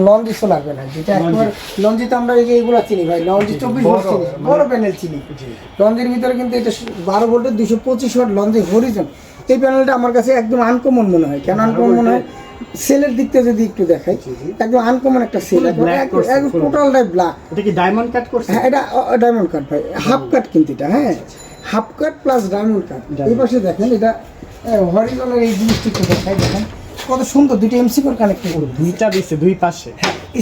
লঞ্জি solar panel, যেটা একবার লঞ্জি তো আমরা এই যে এইগুলো চিনি ভাই, লঞ্জি 24 ভোল্ট চিনি, বড় প্যানেল চিনি। লঞ্জির ভিতরে কিন্তু এটা 12 ভোল্টের 225 ওয়াট লঞ্জি হরিজন। এই প্যানেলটা আমার কাছে একদম আনকমন মনে হয়। কেন আনকমন মনে হয়? সেলের দিক থেকে যদি একটু দেখাই, একদম আনকমন একটা সেল, একদম টোটালটাই ব্ল্যাক। এটা কি ডায়মন্ড কাট করছে? হ্যাঁ, এটা ডায়মন্ড কাট ভাই, হাফ কাট কিন্তু এটা, হ্যাঁ হাফ কাট প্লাস ডায়মন্ড কাট। এই পাশে দেখেন এটা হরিজনের এই জিনিসটি একটু দেখাই, দেখেন কত সুন্দর, দুইটা এমসি কোড কানেক্ট করে দুইটা দিছে দুই পাশে।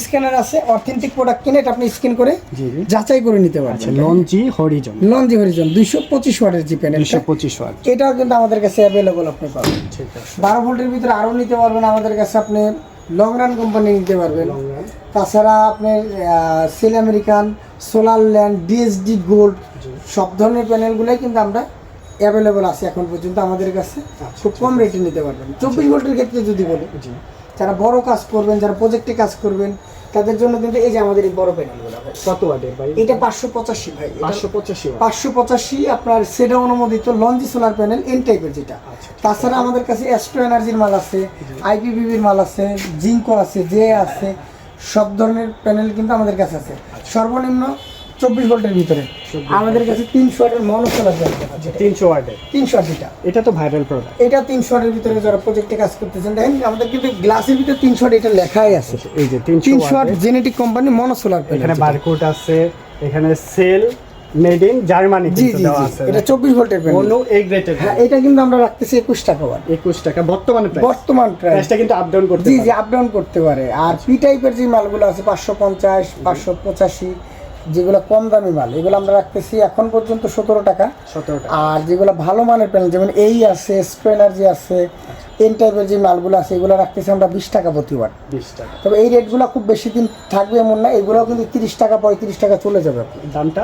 স্ক্যানার আছে, অথেন্টিক প্রোডাক্ট কিনে এটা আপনি স্ক্যান করে যাচাই করে নিতে পারবেন। লঞ্জি হরিজন, লঞ্জি হরিজন 225 ওয়াটের জি প্যানেল, 225 ওয়াট। এটাও কিন্তু আমাদের কাছে অ্যাভেলেবল আপনি পাবেন। ঠিক আছে, 12 ভোল্টের ভিতরে আরও নিতে পারবেন আমাদের কাছে, আপনি লং রান কোম্পানি নিতে পারবেন। তাছাড়া আপনি cell American, solar land, DSD gold সব ধরনের প্যানেলগুলোই কিন্তু আমরা অ্যাভেলেবল আছে এখন পর্যন্ত আমাদের কাছে। খুব কম রেটে নিতে পারবেন। 24 ভোল্টের ক্ষেত্রে যদি বলি, যারা বড় কাজ করবেন, যারা প্রজেক্টে কাজ করবেন, তাদের জন্য কিন্তু এই যে আমাদের এই বড় প্যানেলগুলো। কত ওয়াটের ভাই? এটা 585 ভাই, 585 585 আপনার সেটা অনুমোদিত লঞ্জি সোলার প্যানেল এন টাইপের যেটা। তাছাড়া আমাদের কাছে অ্যাস্ট্রো এনার্জির মাল আছে, আইপিবিবির মাল আছে, জিঙ্কো আছে, জে আছে, সব ধরনের প্যানেল কিন্তু আমাদের কাছে আছে। সর্বনিম্ন 24 ভোল্টের ভিতরে আমাদের কাছে 300 ওয়াটের মনো সোলার প্যানেল আছে। 300 ওয়াটের, 300 ওয়াট যেটা, এটা তো ভাইরাল প্রোডাক্ট। এটা 300 ওয়াটের ভিতরে যারা প্রজেক্টে কাজ করতেছেন, দেখেন আমাদের কিন্তু গ্লাসের ভিতরে 300 ওয়াট এটা লেখাই আছে। এই যে 300 watt genetic company mono solar panel, এখানে বারকোড আছে, এখানে সেল মেড ইন জার্মানি কিন্তু দেওয়া আছে। এটা 24 ভোল্টের প্যানেল, মনো এ গ্রেডেড। হ্যাঁ, এটা কিন্তু আমরা রাখতেছি 21 টাকা ওয়াট। 21 টাকা বর্তমান প্রাইস। প্রাইসটা কিন্তু আপ ডাউন করতে জি পারে। জি, আপ ডাউন করতে পারে। আর পি টাইপের যে মালগুলো আছে 550, 585, যেগুলো কম দামি মাল, এগুলো আমরা রাখতেছি এখন পর্যন্ত 17 টাকা। 17 টাকা। আর যেগুলো ভালো মানের প্যানেল, যেমন এই আছে, স্প্রো এনার্জি আছে, এন টাইপের যে মালগুলো আছে, এগুলো রাখতেছি আমরা 20 টাকা প্রতি ওয়াট। 20 টাকা। তবে এই রেটগুলো খুব বেশি দিন থাকবে এমন না, এগুলোও কিন্তু 30 টাকা 35 টাকা চলে যাবে, দামটা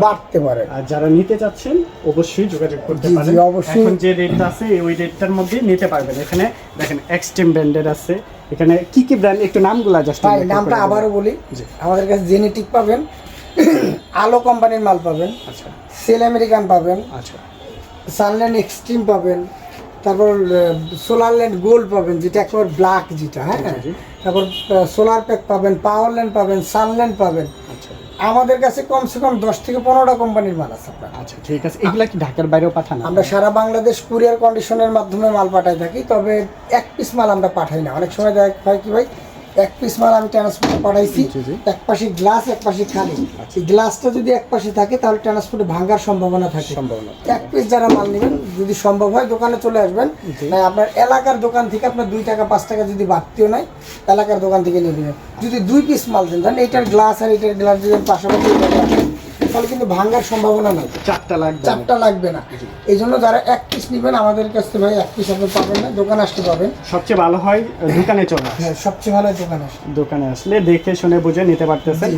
বাড়তে পারে। আর যারা নিতে চাচ্ছেন অবশ্যই যোগাযোগ করতে পারেন। জি অবশ্যই, এখন যে রেট আছে ওই রেটটার মধ্যে নিতে পারবেন। এখানে দেখেন এক্সট্রিম ব্র্যান্ডের আছে, এখানে কি কি ব্র্যান্ড একটু নামগুলো জাস্ট ভাই নামটা আবারও বলি। আমাদের কাছে জেনেটিক পাবেন, আলো কোম্পানির মাল পাবেন, আচ্ছা, সেল আমেরিকান পাবেন, আচ্ছা, সানল্যান্ড এক্সট্রিম পাবেন, তারপর সোলারল্যান্ড গোল্ড পাবেন যেটা একেবারে ব্ল্যাক যেটা, হ্যাঁ, তারপর সোলার প্যাক পাবেন, পাওয়ারল্যান্ড পাবেন, সানল্যান্ড পাবেন। আচ্ছা, আমাদের কাছে কমসে কম 10 থেকে 15টা কোম্পানির মাল আছে আপনার। আচ্ছা, ঠিক আছে। এগুলা কি ঢাকার বাইরেও পাঠান? আমরা সারা বাংলাদেশ কুরিয়ার কন্ডিশনের মাধ্যমে মাল পাঠাই থাকি, তবে এক পিস মাল আমরা পাঠাই না। অনেক সময় দেখা হয় কি ভাই, এক পিস মাল আমি ট্রান্সপোর্টে পাঠাইছি, এক পাশে গ্লাস এক পাশে খালি। এই গ্লাসটা যদি এক পাশে থাকে তাহলে ট্রান্সপোর্টে ভাঙার সম্ভাবনা থাকে। এক পিস যারা মাল নেবেন, যদি সম্ভব হয় দোকানে চলে আসবেন, আপনার এলাকার দোকান থেকে আপনার 2 টাকা 5 টাকা যদি বাড়তিও নাই, এলাকার দোকান থেকে নিয়ে নেবেন। যদি 2 পিস মাল দেন, ধরেন এইটার গ্লাস আর এইটার গ্লাস যদি পাশাপাশি তাহলে কিন্তু ভাঙার সম্ভাবনা নাই, চারটা লাগবে না। এই জন্য যারা এক পিস নেবেন আমাদের কাছ থেকে ভাই এক পিস আপনি পাবেন না, দোকানে আসতে পাবেন। সবচেয়ে ভালো হয় দোকানে চলে আসে। হ্যাঁ, সবচেয়ে ভালো দোকানে আসলে দেখে শুনে বুঝে নিতে পারতেছেন।